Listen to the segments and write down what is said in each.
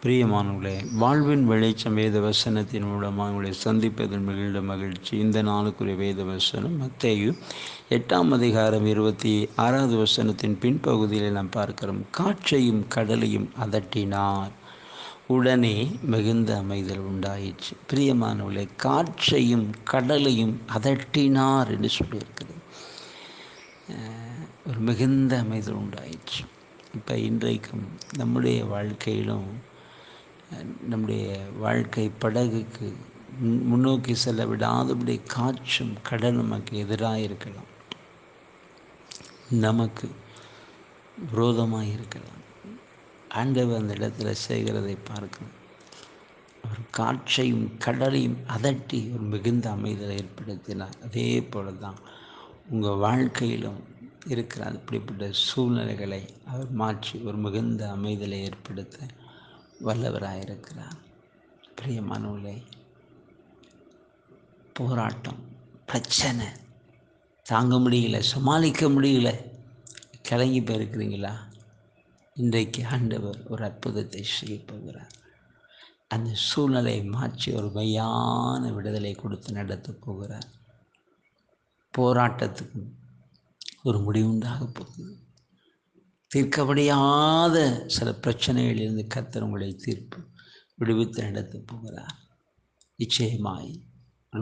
பிரியமானவர்களே, வாழ்வின் வெளிச்சம் வேத வசனத்தின் மூலமாக உங்களை சந்திப்பதன் மிகுந்த மகிழ்ச்சி. இந்த நாளுக்குரிய வேத வசனம் மத்தேயு 8ஆம் அதிகாரம் 26வது வசனத்தின் பின்பகுதியில் நாம் பார்க்கிறோம். காற்றையும் கடலையும் அதட்டினார், உடனே மிகுந்த அமைதல் உண்டாயிற்று. பிரியமானவர்களே, காற்றையும் கடலையும் அதட்டினார் என்று சொல்லியிருக்கிறது. ஒரு மிகுந்த அமைதல் உண்டாயிற்று. இப்போ இன்றைக்கும் நம்முடைய வாழ்க்கையிலும் நம்முடைய வாழ்க்கை படகுக்கு முன்னோக்கி செல்ல விடாதபடி காற்றும் கடல் நமக்கு எதிராக இருக்கலாம், நமக்கு விரோதமாக இருக்கலாம். ஆண்டவர் அந்த இடத்துல செய்கிறதை பார்க்கணும். அவர் காற்றையும் கடலையும் அதட்டி ஒரு மிகுந்த அமைதலை ஏற்படுத்தினார். அதே போல தான் உங்கள் வாழ்க்கையிலும் இருக்கிற அப்படிப்பட்ட சூழ்நிலைகளை அவர் மாற்றி ஒரு மிகுந்த அமைதலை ஏற்படுத்த வல்லவராயிருக்கிறார். பிரியமானவர்களே, போராட்டம், பிரச்சனை தாங்க முடியல, சமாளிக்க முடியல, கலங்கி போயிருக்கிறீங்களா? இன்றைக்கு ஆண்டவர் ஒரு அற்புதத்தை செய்ய போகிறார். அந்த சூழ்நிலையை மாற்றி ஒரு மெய்யான விடுதலை கொடுத்து நடத்த போகிறார். போராட்டத்துக்கு ஒரு முடிவுண்டாக போகுது. தீர்க்க முடியாத சில பிரச்சனைகளிலிருந்து கர்த்தர் உங்களை விடுவித்து நடத்த போகிறார். நிச்சயமாய்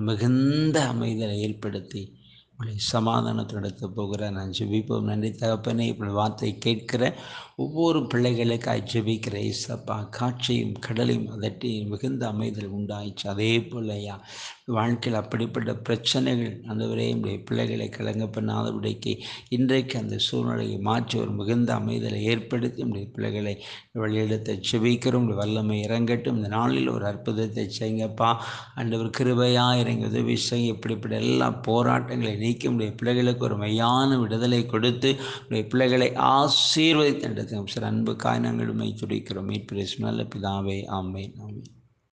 மிகுந்த அமைதலை ஏற்படுத்தி உங்களை சமாதானத்தை நடத்த போகிறார். நான் ஜெபிப்போம். நன்றி தகப்பனே, இப்படி வார்த்தை கேட்கிற ஒவ்வொரு பிள்ளைகளுக்காய் ஜெபிக்கிற இயேசப்பா, காற்றையும் கடலையும் அதட்டி மிகுந்த அமைதல் உண்டாயிடுச்சு. அதே போல் ஐயா, வாழ்க்கையில் அப்படிப்பட்ட பிரச்சனைகள் ஆண்டவரே நம்முடைய பிள்ளைகளை கலங்க பண்ணாதபடிக்கு இன்றைக்கு அந்த சூழ்நிலையை மாற்றி ஒரு மிகுந்த அமைதலை ஏற்படுத்தி நம்முடைய பிள்ளைகளை வழியிடத்தை ஜெபிக்கிறோம். வல்லமை இறங்கட்டும். இந்த நாளில் ஒரு அற்புதத்தை செய்யுங்கப்பா. ஆண்டவர் கிருபையாக இறங்கி உதவி செய்ய இப்படிப்பட்ட எல்லா போராட்டங்களை நீக்கி நம்முடைய பிள்ளைகளுக்கு ஒரு மெய்யான விடுதலை கொடுத்து நம்முடைய பிள்ளைகளை ஆசீர்வதித்து நடத்தும். சில அன்பு காரணங்களுமை துடிக்கிறோம். மீட்பு நல்ல பிதாவே, ஆமென், ஆமென்.